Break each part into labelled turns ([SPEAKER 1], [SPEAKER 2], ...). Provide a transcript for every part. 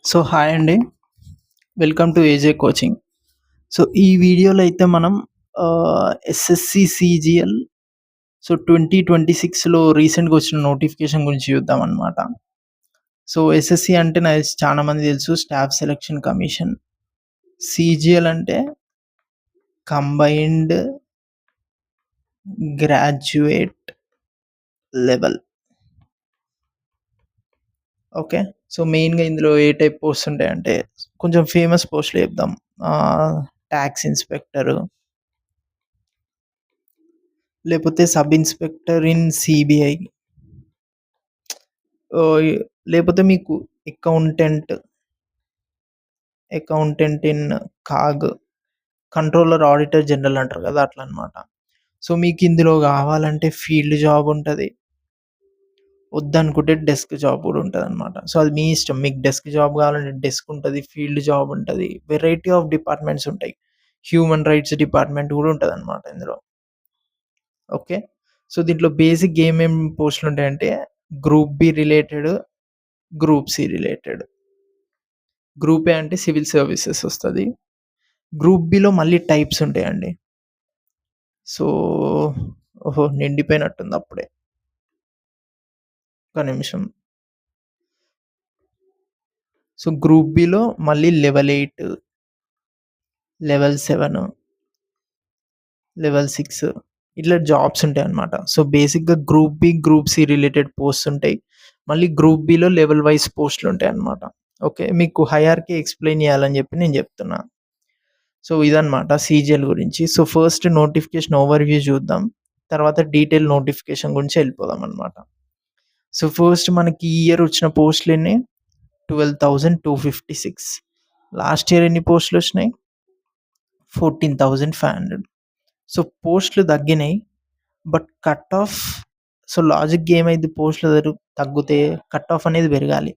[SPEAKER 1] So hi అండి. Welcome to ఏజే coaching. So ఈ వీడియోలో అయితే మనం ఎస్ఎస్సి సీజీఎల్ 2026లో రీసెంట్‌గా వచ్చిన నోటిఫికేషన్ గురించి చూద్దామన్నమాట. సో ఎస్ఎస్సి అంటే నాకు తెలిసి చాలా మందికి తెలుసు, స్టాఫ్ సెలక్షన్ కమిషన్. సీజీఎల్ అంటే combined graduate level. Okay. So మెయిన్‌గా ఇందులో ఏ టైప్ పోస్ట్స్ ఉంటాయంటే కొంచెం ఫేమస్ పోస్ట్‌లు చెప్దాం. టాక్స్ ఇన్స్‌పెక్టరు, లేపోతే సబ్ ఇన్స్‌పెక్టర్ ఇన్ సీబీఐ, ఓహ్! లేపోతే మీకు accountant, accountant in CAG, controller auditor general అంటారు కదా! అట్లా అన్నమాట. సో మీకిందులో గావాలంటే ఫీల్డ్ జాబ్ ఉంటది. వద్దనుకుంటే డెస్క్ జాబ్ గూడా ఉంటదన్నమాట. సో అది మీ ఇష్టం. మీకు డెస్క్ జాబ్ గావాలంటే డెస్క్ ఉంటది. ఫీల్డ్ జాబ్ ఉంటది. వెరైటీ ఆఫ్ డిపార్ట్‌మెంట్స్ ఉంటాయి. హ్యూమన్ రైట్స్ డిపార్ట్‌మెంట్ గూడా ఉంటదన్నమాట ఇందులో. ఓకే. సో దీంట్లో బేసిక్‌గా ఏమేం పోస్టులుంటాయంటే group B related, group C related. Group A అంటే సివిల్ సర్వీసెస్ వస్తది. గ్రూప్ బిలో మళ్ళీ టైప్స్ ఉంటాయండి. సో ఓహో! నిండిపోయినట్టుంది అప్పుడే. ఒక్క నిమిషం. సో గ్రూప్ బిలో మళ్ళీ లెవెల్ 8, లెవెల్ 7, లెవెల్ 6 ఇట్లా జాబ్స్ ఉంటాయన్నమాట. సో బేసిక్‌గా group B, group C related posts ఉంటాయి. మళ్ళీ గ్రూప్ బిలో లెవెల్ వైస్ పోస్ట్‌లు ఉంటాయన్నమాట. ఓకే. మీకు హైరార్కీ ఎక్స్‌ప్లెయిన్ చేయాలని చెప్పి నేను చెప్తున్నా. సో ఇదన్నమాట సీజీఎల్ గురించి. సో ఫస్ట్ నోటిఫికేషన్ ఓవర్‌వ్యూ చూద్దాం. తర్వాత డీటెయిల్ నోటిఫికేషన్ గురించి వెళ్ళిపోదాం అన్నమాట. సో ఫస్ట్ మనకి ఈ ఇయర్ వచ్చిన పోస్టులెన్ని? 12,256. లాస్ట్ ఇయర్ ఎన్ని పోస్టులొచ్చినాయి? 14,500. సో పోస్టులు తగ్గినాయి. బట్ కట్ ఆఫ్, సో లాజిక్‌గా ఏమైద్ది, పోస్టులు తగ్గితే కట్ ఆఫ్ అనేది పెరగాలి.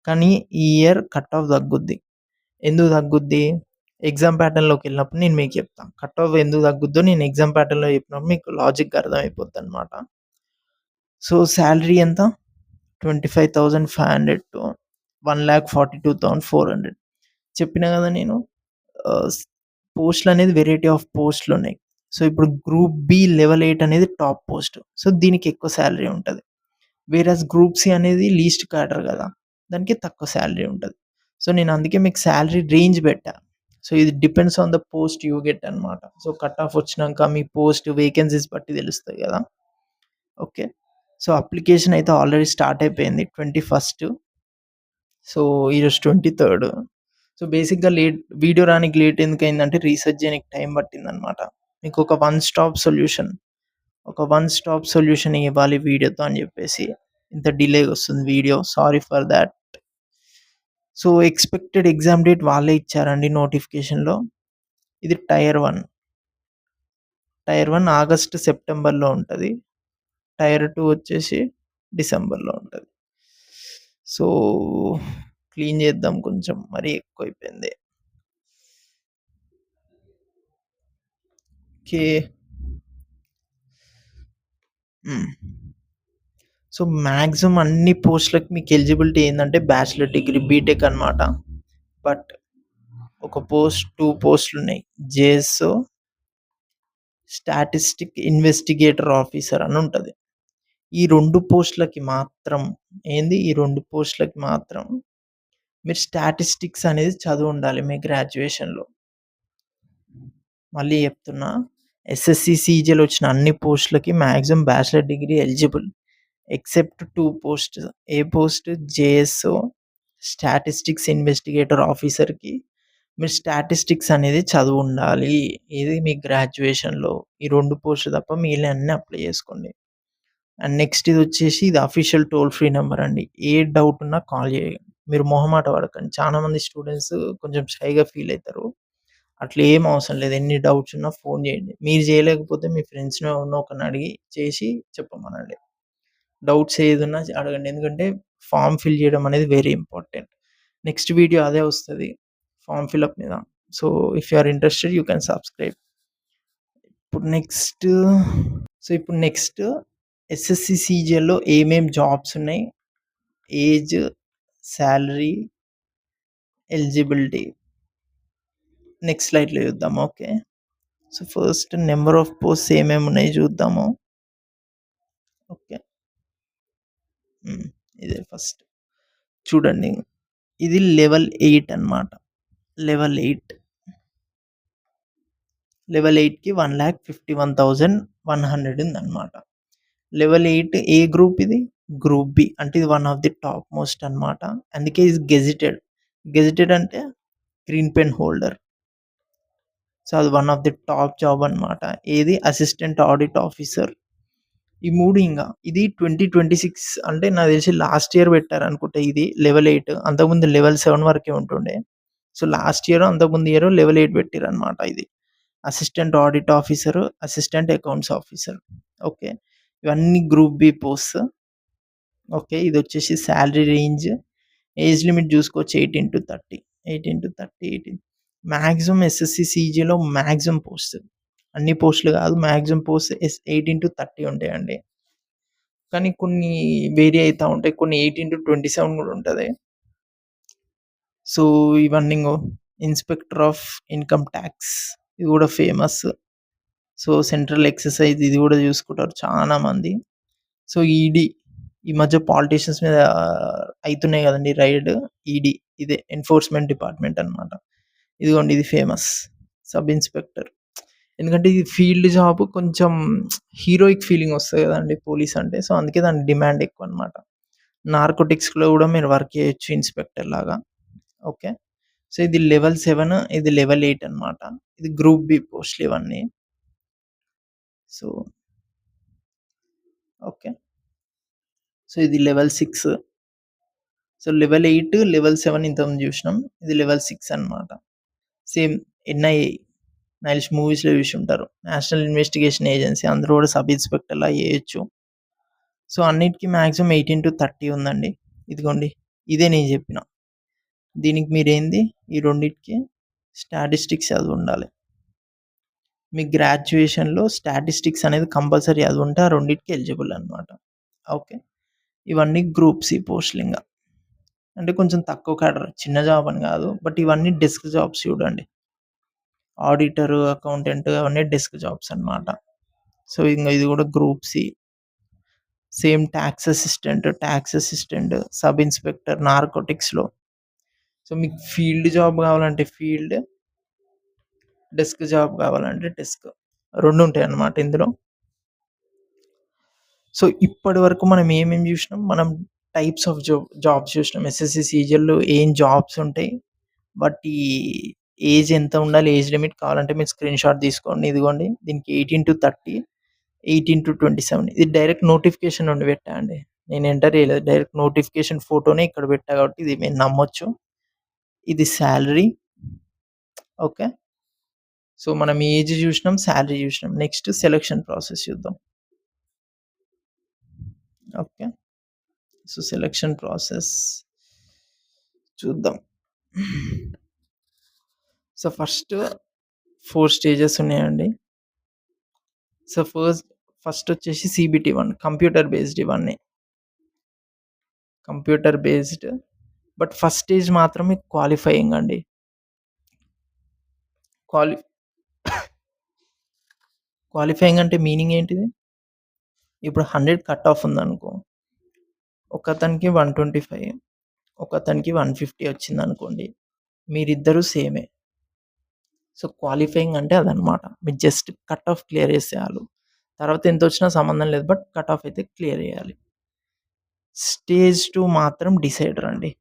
[SPEAKER 1] కానీ ఈ ఇయర్ కట్ ఆఫ్ తగ్గుద్ది. ఎందుకు తగ్గుద్ది? ఎగ్జామ్ ప్యాటర్న్‌లోకెళ్ళినప్పుడు నేను మీకు చెప్తా. కట్ ఆఫ్ ఎందుకు తగ్గుద్దో నేను ఎగ్జామ్ ప్యాటర్న్‌లో చెప్పినప్పుడు మీకు లాజిక్‌గా అర్థమైపోద్దనమాట. సో సాలరీ ఎంత? 25,500 to 1,42,400. చెప్పినా కదా నేను. స్ పోస్టులనేది వెరైటీ ఆఫ్ పోస్టులున్నాయి. సో ఇప్పుడు గ్రూప్ బి లెవెల్ 8 అనేది టాప్ పోస్ట్. సో దీనికి ఎక్కువ సాలరీ ఉంటది. వేరస్ గ్రూప్ సి అనేది లీస్ట్ క్యాడర్ కదా! దానికి తక్కువ సాలరీ ఉంటది. సో నేను అందుకే మీకు సాలరీ రేంజ్ పెట్టా. సో ఇది depends on the post you get అన్నమాట. సో కట్ ఆఫ్ వచ్చినంక మీ పోస్ట్ వేకెన్సీస్ బట్టి తెలుస్తాయి కదా! ఓకే. సో అప్లికేషన్ అయితే ఆల్రెడీ స్టార్ట్ అయిపోయింది 21. సో ఈరోజు 23. సో బేసిక్‌గా వీడియో రానికి లేట్ ఎందుకయిందంటే రీసెర్చ్ చేయనికి టైం పట్టిందనమాట. మీకొక వన్ స్టాప్ సొల్యూషన్ ఇవ్వాలి వీడియోతో అని చెప్పేసి ఇంత డిలేగా వస్తుంది video. Sorry for thought. So expected exam date వాళ్ళే ఇచ్చారండి నోటిఫికేషన్‌లో. ఇది టైర్ 1. టైర్ 1 ఆగస్ట్, సెప్టెంబర్‌లో ఉంటది. టైర్ 2 వచ్చేసి డిసెంబర్‌లో ఉంటది. సో క్లీన్ చేద్దాం, కొంచెం మరీ ఎక్కువైపోయింది. ఓకే. హ్మ్. సో మాక్సిమం అన్ని పోస్ట్‌లకి మీకు ఎలిజిబిలిటీ ఏందంటే బ్యాచిలర్ డిగ్రీ బీటెక్ అన్నమాట. బట్ ఒక పోస్ట్ 2 పోస్టులున్నాయి. జేఎస్ఓ, స్టాటిస్టిక్ ఇన్వెస్టిగేటర్ ఆఫీసర్ అని ఉంటది. ఈ 2 పోస్టులకి మాత్రం ఈ 2 పోస్టులకి మాత్రం మీరు స్టాటిస్టిక్స్ అనేది చదివుండాలి మీ గ్రాడ్యుయేషన్‌లో. మళ్ళీ చెప్తున్నా, ఎస్ఎస్‌సి, సీజీఎల్ వచ్చిన అన్ని పోస్టులకి maximum bachelor degree eligible. Except 2 posts. ఏ పోస్ట్? జేఎస్ఓ, స్టాటిస్టిక్స్ ఇన్వెస్టిగేటర్ ఆఫీసర్‌కి మీరు స్టాటిస్టిక్స్ అనేది చదివుండాలి. ఇది మీ గ్రాడ్యుయేషన్‌లో. ఈ 2 పోస్టులు తప్ప మిగిలినయి అన్నీ అప్లై చేసుకోండి. అండ్ నెక్స్ట్ ఇదొచ్చేసి ఇది అఫీషియల్ టోల్ ఫ్రీ నంబర్ అండి. ఏ డౌట్ ఉన్నా కాల్ చేయండి. మీరు మొహమాట పడకండి. చాలా మంది స్టూడెంట్స్ కొంచెం షైగా ఫీల్ అయితారు. అట్లా ఏం అవసరం లేదు. ఎన్ని డౌట్స్ ఉన్నా ఫోన్ చేయండి. మీరు చేయలేకపోతే మీ ఫ్రెండ్స్‌నో ఎవరినో ఒకరిని అడిగి చేసి చెప్పమనండి. డౌట్స్ ఏదున్నా అడగండి. ఎందుకంటే ఫార్మ్ ఫిల్ చేయడం అనేది వెరీ ఇంపార్టెంట్. నెక్స్ట్ వీడియో అదే వస్తది. ఫార్మ్ ఫిలప్ మీద. So if you are interested you can subscribe. ఇప్పుడు నెక్స్ట్ ఎస్ఎస్‌సి, సీజీఎల్‌లో ఏమేం జాబ్స్ ఉన్నాయి? ఏజ్, సాలరీ, ఎలిజిబిలిటీ నెక్స్ట్ స్లైడ్‌లో చూద్దాం. Okay. So, first number of posts ఏమేమున్నాయో చూద్దాము. ఓకే. ఇదే ఫస్ట్. చూడండి. ఇది లెవెల్ 8 అన్నమాట. లెవెల్ 8. లెవెల్ 8కి 1,51,100 ఉందన్నమాట. లెవెల్ 8 ఏ గ్రూప్ ఇది? Group B. అంటే ఇది one of the top most అన్నమాట. అందుకే ఇది గెజిటెడ్. గెజిటెడ్ అంటే గ్రీన్ పెన్ హోల్డర్. సో, అది one of the top job అన్నమాట. ఏది? Assistant audit officer. ఈ 3 ఇది 2026 అంటే నాకు తెలిసి లాస్ట్ ఇయర్ పెట్టారనుకుంటా ఇది లెవెల్ 8. అంతకుముందు లెవెల్ 7 వరకే ఉంటుండే. సో, లాస్ట్ ఇయరో, అంతకుముందు ఇయరో లెవెల్ 8 పెట్టిరన్నమాట ఇది. Assistant audit officer, assistant accounts officer. Okay. ఇవన్నీ గ్రూప్ బి పోస్ట్స్. ఓకే. ఇదొచ్చేసి సాలరీ రేంజ్, ఏజ్ లిమిట్ చూసుకోవచ్చు 18-30. 18-30, 18 మాక్సిమం ఎస్ఎస్‌సి, సీజీలో మాక్సిమం పోస్ట్స్. అన్ని పోస్టులు కాదు. మాక్సిమం పోస్ట్ 18-30 ఉంటాయండి. కానీ కొన్ని వేరీ అయితా ఉంటాయి. కొన్ని 18-27 కూడా ఉంటది. సో, ఇవన్నీ ఇన్స్‌పెక్టర్ ఆఫ్ ఇన్‌కమ్ టాక్స్ ఇది కూడా ఫేమస్. సో, సెంట్రల్ ఎక్సర్సైజ్ ఇది కూడా చూసుకుంటారు చాలా మంది. సో, ఈడీ ఈ మధ్య పాలిటీషియన్స్ మీద అయితున్నాయి కదండీ రైడ్. ఈడీ ఇదే ఎన్ఫోర్స్‌మెంట్ డిపార్ట్‌మెంట్ అన్నమాట. ఇదిగోండి ఇది ఫేమస్. Sub inspector. ఎందుకంటే ఇది ఫీల్డ్ జాబ్, కొంచెం హీరోయిక్ ఫీలింగ్ వస్తది కదండీ పోలీస్ అంటే. సో, అందుకే దానికి డిమాండ్ ఎక్కువన్నమాట. నార్కోటిక్స్‌లో కూడా మీరు వర్క్ చేయొచ్చు ఇన్స్‌పెక్టర్ లాగా. ఓకే. సో, ఇది లెవెల్ 7, ఇది లెవెల్ 8 అన్నమాట. ఇది గ్రూప్ బి పోస్ట్‌లు ఇవన్నీ. So, okay. సో, ఇది లెవెల్ 6. సో, లెవెల్ 8, లెవెల్ 7 ఇంతకుముందు చూసినాం. ఇది లెవెల్ 6 అన్నమాట. సేమ్ ఎన్ఐఏ నైలిష్ మూవీస్‌లో చూసుంటారు. నేషనల్ ఇన్వెస్టిగేషన్ ఏజెన్సీ అందులో కూడా సబ్ ఇన్స్‌పెక్టర్‌లా చేయొచ్చు. సో, అన్నిటికి మాక్సిమం 18-30 ఉందండి. ఇదిగోండి. ఇదే నేను చెప్పిన. దీనికి మీరేంది ఈ రెండిటికి స్టాటిస్టిక్స్ చదివుండాలి. మీ గ్రాడ్యుయేషన్‌లో స్టాటిస్టిక్స్ అనేది కంపల్సరీ చదివుంటే ఆ రెండిటికి ఎలిజిబుల్ అన్నమాట. ఓకే. ఇవన్నీ గ్రూప్ సి పోస్టులింగా. అంటే కొంచెం తక్కువ క్యాడర్. చిన్న జాబ్ అని కాదు. బట్ ఇవన్నీ డెస్క్ జాబ్స్ చూడండి. ఆడిటర్, అకౌంటెంట్ అవన్నీ డెస్క్ జాబ్స్ అన్నమాట. సో, ఇది కూడా group C. Same tax assistant, sub inspector నార్కోటిక్స్‌లో. సో, మీకు ఫీల్డ్ జాబ్ కావాలంటే ఫీల్డ్, డెస్క్ జాబ్ కావాలంటే డెస్క్. 2 ఉంటాయన్నమాట ఇందులో. సో, ఇప్పటి వరకు మనం ఏమేమి చూసినాం? మనం టైప్స్ ఆఫ్ జాబ్స్ చూసినాం. ఎస్ఎస్‌సి, సీజీఎల్‌లో ఏం జాబ్స్ ఉంటాయి? వాటి ఏజ్ ఎంత ఉండాలి? ఏజ్ లిమిట్ కావాలంటే మీరు స్క్రీన్‌షాట్ తీసుకోండి. ఇదిగోండి. దీనికి 18-30, 18-27 ఇది డైరెక్ట్ నోటిఫికేషన్ నుండి పెట్టా అండి. నేను ఎంటర్ చేయలేదు. డైరెక్ట్ నోటిఫికేషన్ ఫోటోనే ఇక్కడ పెట్టా కాబట్టి ఇది మీరు నమ్మొచ్చు. ఇది సాలరీ. ఓకే. సో, మనం ఏజ్ చూసినాం, సాలరీ చూసినాం. నెక్స్ట్ సెలక్షన్ ప్రాసెస్ చూద్దాం. ఓకే. సో, సెలక్షన్ ప్రాసెస్ చూద్దాం. సో, ఫస్ట్ 4 స్టేజెస్ ఉన్నాయండి. సో, ఫస్ట్ వచ్చేసి సీబీటీ 1 కంప్యూటర్ బేస్డ్ ఇవన్నీ. Computer based. But first stage మాత్రమే క్వాలిఫైయింగ్ అండి. క్వాలి క్వాలిఫైయింగ్ అంటే మీనింగ్ ఏంటిది? ఇప్పుడు 100 కట్ ఆఫ్ ఉందనుకో. ఒకతనికి 125, ఒకతనికి 150 వచ్చిందనుకోండి. మీరిద్దరూ సేమే. సో, క్వాలిఫైయింగ్ అంటే అదనమాట. మీరు జస్ట్ కట్ ఆఫ్ క్లియర్ చేస్తే చాలు. తర్వాత ఎంతొచ్చినా సంబంధం లేదు. బట్ కట్ ఆఫ్ అయితే క్లియర్ చేయాలి. స్టేజ్ 2 మాత్రం డిసైడర్ అండి.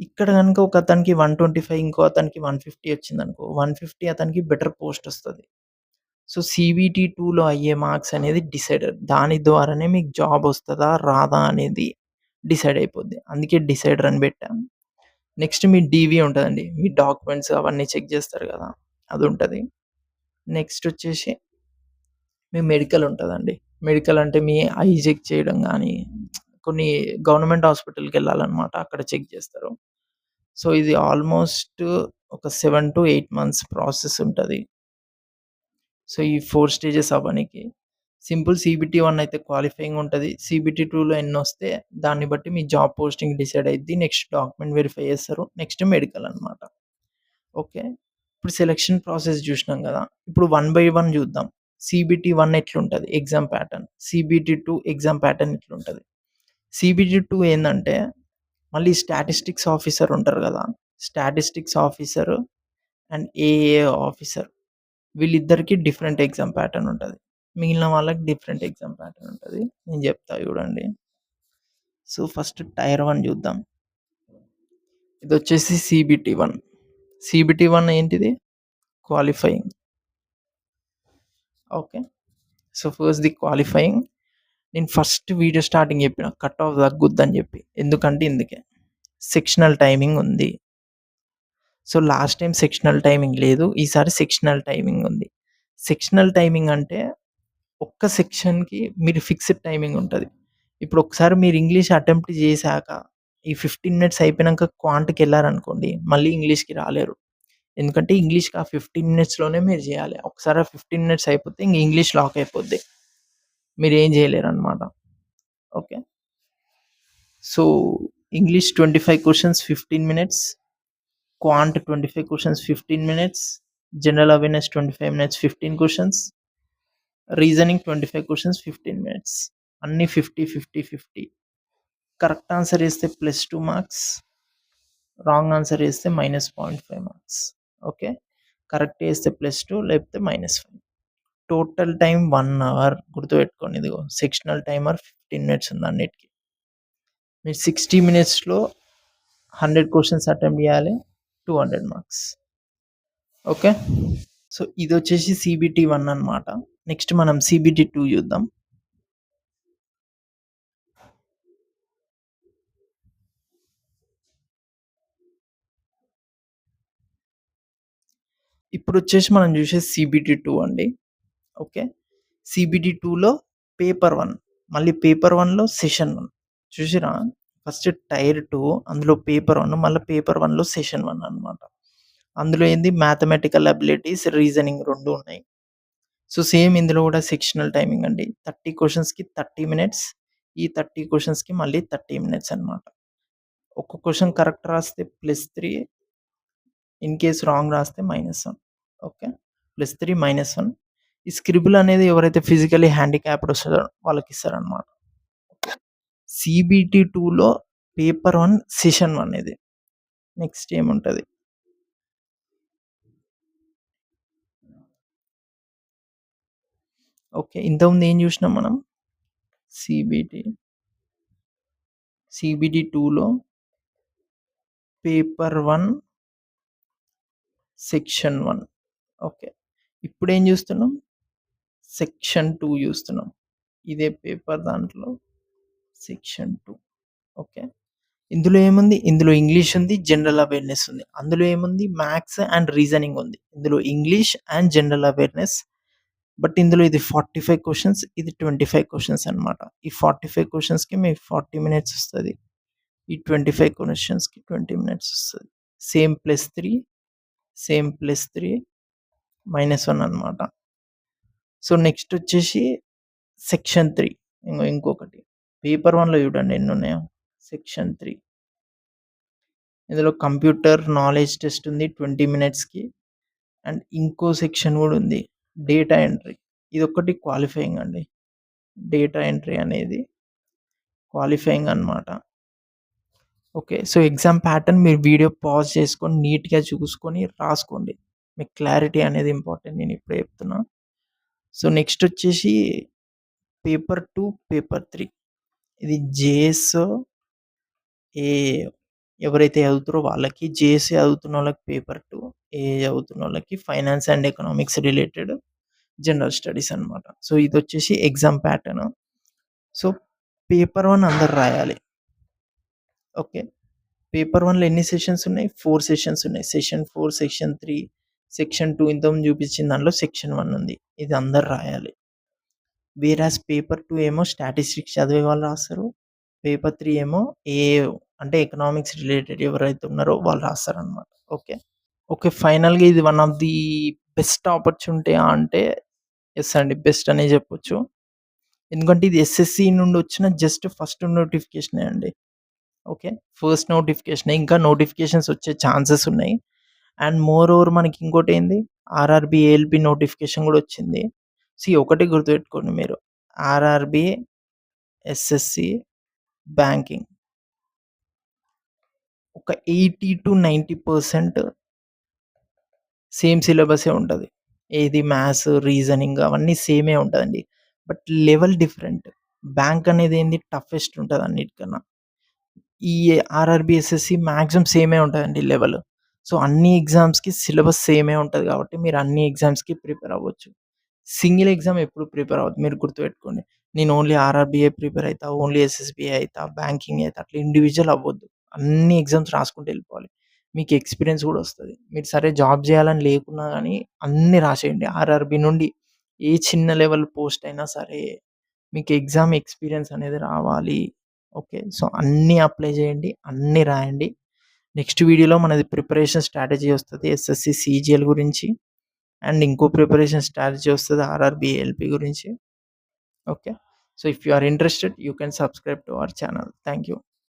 [SPEAKER 1] ఇక్కడ గనుక ఒక అతనికి 125 ఇంకో అతనికి 150 వచ్చిందనుకో. 150 అతనికి బెటర్ పోస్ట్ వస్తది. సో, సీబీటీ 2లో అయ్యే మార్క్స్ అనేది డిసైడర్. దాని ద్వారానే మీకు జాబ్ వస్తదా? రాదా? అనేది డిసైడ్ అయిపోద్ది. అందుకే డిసైడర్ అని పెట్టాం. నెక్స్ట్ మీ డీవీ ఉంటదండి. మీ డాక్యుమెంట్స్ అవన్నీ చెక్ చేస్తారు కదా! అదుంటది. నెక్స్ట్ వచ్చేసి మీ మెడికల్ ఉంటదండి. మెడికల్ అంటే మీ ఐ చెక్ చేయడం గానీ, కొన్ని గవర్నమెంట్ హాస్పిటల్‌కెళ్ళాలనమాట. అక్కడ చెక్ చేస్తారు. సో, ఇది ఆల్‌మోస్ట్ ఒక 7-8 మంత్స్ ప్రాసెస్ ఉంటది. సో, ఈ 4 స్టేజెస్ అవ్వనికి. సింపుల్ సీబీటీ 1 అయితే క్వాలిఫైయింగ్ ఉంటది. సీబీటీ 2లో ఎన్నొస్తే దాన్ని బట్టి మీ జాబ్ పోస్టింగ్ డిసైడ్ అయిద్ది. నెక్స్ట్ డాక్యుమెంట్ వెరిఫై చేస్తారు. నెక్స్ట్ మెడికల్ అనమాట. ఓకే. ఇప్పుడు సెలక్షన్ ప్రాసెస్ జూషినాం గదా! ఇప్పుడు 1 బై 1 జూద్దాం. సీబీటీ 1 ఎట్లుంటది exam pattern. CBT 2 exam pattern ఎట్లుంటది. సీబీటీ 2 ఏందంటే మళ్ళీ స్టాటిస్టిక్స్ ఆఫీసర్ ఉంటారు గదా! స్టాటిస్టిక్స్ ఆఫీసర్ అండ్ ఏఏ ఆఫీసర్ వీళ్ళిద్దరికీ డిఫరెంట్ ఎగ్జామ్ ప్యాటర్న్ ఉంటది. మిగిలిన వాళ్ళకి డిఫరెంట్ ఎగ్జామ్ ప్యాటర్న్ ఉంటది. నేను జెప్తా జూడండి. సో, ఫస్ట్ టైర్ 1 జూద్దాం. ఇదొచ్చేసి సీబీటీ 1. సీబీటీ 1 ఏంటిది? Qualifying. Okay. So, first the qualifying. నేను ఫస్ట్ వీడియో స్టార్టింగ్ జెప్పిన కట్ ఆఫ్ తగ్గుద్దని జెప్పి. ఎందుకంటే ఇందుకే. సెక్షనల్ టైమింగ్ ఉంది. So, last time sectional timing లేదు. ఈసారి సెక్షనల్ టైమింగ్ ఉంది. సెక్షనల్ టైమింగ్ అంటే ఒక్క సెక్షన్‌కి మీరు ఫిక్స్‌డ్ టైమింగ్ ఉంటది. ఇప్పుడు ఒకసారి మీరు ఇంగ్లీష్ అటెంప్ట్ జేశాక ఈ 15 మినిట్స్ అయిపోయినంక క్వాంట్‌కెళ్లారనుకోండి మళ్ళీ ఇంగ్లీష్‌కి రాలేరు. ఎందుకంటే ఇంగ్లీష్‌కి ఆ 15 మినిట్స్‌లోనే మీరు జేయాలి. ఒకసారి ఆ 15 మినిట్స్ అయిపోతే ఇంక ఇంగ్లీష్ లాక్ అయిపోద్ది. మీరేం జేయలేరనమాట. Okay. So, English 25 questions 15 minutes, quant 25 questions 15 minutes, general awareness 25 minutes 15 questions, reasoning 25 questions 15 minutes. అన్నీ 50, 50, 50. కరెక్ట్ ఆన్సర్ ఏస్తే +2 మార్క్స్. రాంగ్ ఆన్సర్ ఏస్తే -0.5 మార్క్స్. ఓకే. కరెక్ట్ ఏస్తే +2 లేకపోతే -5. టోటల్ టైమ్ 1 అవర్ గుర్తుపెట్టుకోండి. ఇదిగో సెక్షనల్ టైమర్ 15 మినిట్స్ ఉంది అన్నిటికి. మీరు 60 మినిట్స్‌లో 100 క్వెషన్స్ అటెంప్ట్ జేయాలి. 200 మార్క్స్. ఓకే. సో, ఇదొచ్చేసి సీబీటీ 1 అనమాట. నెక్స్ట్ మనం సీబీటీ 2 జూద్దాం. ఇప్పుడొచ్చేసి మనం జూసేది సీబీటీ 2 అండి. ఓకే. సీబీటీ 2లో పేపర్ 1 మళ్ళీ పేపర్ 1లో సెషన్ 1 చూసిర్రా? ఫస్ట్ టైర్ 2 అందులో పేపర్ 1 మళ్ళా పేపర్ 1లో సెషన్ 1 అనమాట. అందులో ఏంది మ్యాథమెటికల్ అబిలిటీస్, రీజనింగ్ 2 ఉన్నాయి. సో, సేమ్ ఇందులో గూడా సెక్షనల్ టైమింగ్ అండి. 30 క్వెషన్స్‌కి 30 మినిట్స్. ఈ 30 క్వెషన్స్‌కి మళ్ళీ 30 మినిట్స్ అనమాట. ఒక్క క్వెషన్ కరెక్ట్ రాస్తే +3 ఇన్ కేస్ రాంగ్ రాస్తే -1. ఓకే. +3 -1. ఈ స్క్రిబుల్ అనేది ఎవరైతే ఫిజికల్లీ హ్యాండిక్యాప్డ్ వస్తారో వాళ్ళకిస్తారనమాట. సీబీటీ 2లో పేపర్ 1 సెషన్ 1 ఇది. నెక్స్ట్ ఏముంటది? ఓకే. ఇంతకుముందు ఏం జూసినాం మనం? సీబీటీ 2లో పేపర్ 1 సెక్షన్ 1. ఓకే. ఇప్పుడేం జూస్తున్నాం? సెక్షన్ 2 జూస్తున్నాం. ఇదే పేపర్ దాంట్లో సెక్షన్ 2. ఓకే. ఇందులో ఏముంది? ఇందులో ఇంగ్లీష్ ఉంది. జనరల్ అవేర్‌నెస్ ఉంది. అందులో ఏముంది? మ్యాథ్స్ అండ్ రీజనింగ్ ఉంది. ఇందులో English and general awareness. But ఇందులో ఇది 45 క్వెషన్స్. ఇది 25 క్వెషన్స్ అనమాట. ఈ 45 క్వెషన్స్‌కి మీకు 40 మినిట్స్ వస్తది. ఈ 25 క్వెషన్స్‌కి 20 మినిట్స్ వస్తది. సేమ్ +3 -1 అనమాట. సో, నెక్స్ట్ వచ్చేసి సెక్షన్ 3 ఇంకొకటి. పేపర్ 1లో చూడండి ఎన్నున్నాయో. సెక్షన్ 3 ఇందులో కంప్యూటర్ నాలెడ్జ్ టెస్ట్ ఉంది 20 మినిట్స్‌కి. అండ్ ఇంకో సెక్షన్ గూడా ఉంది. Data entry. ఇదొక్కటి క్వాలిఫైయింగ్ అండి. డేటా ఎంట్రీ అనేది క్వాలిఫైయింగ్ అనమాట. ఓకే. సో, ఎగ్జామ్ ప్యాటర్న్ మీరు వీడియో పాజ్ చేసుకొని నీట్‌గా చూసుకొని రాసుకోండి. మీకు క్లారిటీ అనేది ఇంపార్టెంట్. నేను ఇప్పుడే చెప్తున్నా. సో, నెక్స్ట్ వచ్చేసి పేపర్ 2, పేపర్ 3 ఇది జేఎస్ఓ, ఏఏ ఎవరైతే చదువుతారో వాళ్ళకి. జేఎస్ఏ చదువుతున్నోళ్ళకి పేపర్ 2, ఏఏ చదువుతున్నోళ్ళకి finance and economics related general studies అనమాట. సో, ఇదొచ్చేసి ఎగ్జామ్ ప్యాటర్న్. సో, పేపర్ 1 అందరూ రాయాలి. ఓకే. పేపర్ 1లో ఎన్ని సెషన్స్ ఉన్నాయి? 4 సెషన్స్ ఉన్నాయి. సెషన్ 4, సెక్షన్ 3, సెక్షన్ 2 ఇంతకుముందు చూపించిన దాంట్లో సెక్షన్ 1 ఉంది. ఇది అందరూ రాయాలి. వేరాజ్ పేపర్ 2 ఏమో స్టాటిస్టిక్స్ చదివే వాళ్ళు రాస్తారు. పేపర్ 3 ఏమో ఏఏ అంటే ఎకనామిక్స్ రిలేటెడ్ ఎవరైతే ఉన్నారో వాళ్ళు రాస్తారనమాట. ఓకే. ఓకే. ఫైనల్‌గా ఇది వన్ ఆఫ్ ది బెస్ట్ ఆపర్చునిటీయా అంటే యెస్ అండి. బెస్ట్ అనే చెప్పొచ్చు. ఎందుకంటే ఇది ఎస్ఎస్‌సి నుండి వచ్చిన జస్ట్ ఫస్ట్ నోటిఫికేషనే అండి. ఓకే. ఫస్ట్ నోటిఫికేషనే. ఇంకా నోటిఫికేషన్స్ వచ్చే ఛాన్సెస్ ఉన్నాయి. అండ్ మోర్ ఓవర్ మనకి ఇంకోటేంది ఆర్ఆర్‌బీ, ఏఎల్‌పీ నోటిఫికేషన్ గూడా వచ్చింది. ఒకటే గుర్తుపెట్టుకోండి మీరు. ఆర్ఆర్‌బీ, ఎస్ఎస్‌సి, బ్యాంకింగ్ ఒక 80-90% సేమ్ సిలబసే ఉంటది. ఏది మ్యాథ్స్, రీజనింగ్ అవన్నీ సేమే ఉంటదండి. But level different. బ్యాంక్ అనేదేంది టఫెస్ట్ ఉంటది అన్నిటికన్నా. ఈ ఆర్ఆర్‌బీ, ఎస్ఎస్‌సి మాక్సిమం సేమే ఉంటదండి లెవెల్. సో, అన్ని ఎగ్జామ్స్‌కి సిలబస్ సేమే ఉంటది కాబట్టి మీరు అన్ని ఎగ్జామ్స్‌కి ప్రిపేర్ అవ్వచ్చు. సింగిల్ ఎగ్జామ్ ఎప్పుడు ప్రిపేర్ అవ్వద్దు. మీరు గుర్తుపెట్టుకోండి. నేను ఓన్లీ ఆర్ఆర్‌బీయే ప్రిపేర్ అయితా, ఓన్లీ ఎస్ఎస్‌బీయే అయితా, బ్యాంకింగ్ అయితా అట్లా ఇండివిడ్యువల్ అవ్వొద్దు. అన్ని ఎగ్జామ్స్ రాసుకుంటూ ఎళ్ళిపోవాలి. మీకు ఎక్స్‌పీరియన్స్ గూడా ఒస్తది. మీరు సరే జాబ్ జేయాలని లేకున్నా గానీ అన్నీ రాసేయండి. ఆర్ఆర్‌బీ నుండి ఏ చిన్న లెవెల్ పోస్ట్ అయినా సరే మీకు ఎగ్జామ్ ఎక్స్‌పీరియన్స్ అనేది రావాలి. ఓకే. సో, అన్నీ అప్లై జేయండి. అన్నీ రాయండి. నెక్స్ట్ వీడియోలో మనది ప్రిపరేషన్ స్ట్రాటజీ ఒస్తది. ఎస్ఎస్‌సి, సీజీఎల్ గురించి. అండ్ ఇంకో ప్రిపరేషన్ స్ట్రాటజీ ఒస్తది ఆర్ఆర్‌బీ, ఏఎల్‌పీ గురించి. Okay. So, if you are interested you can subscribe to our channel. Thank you.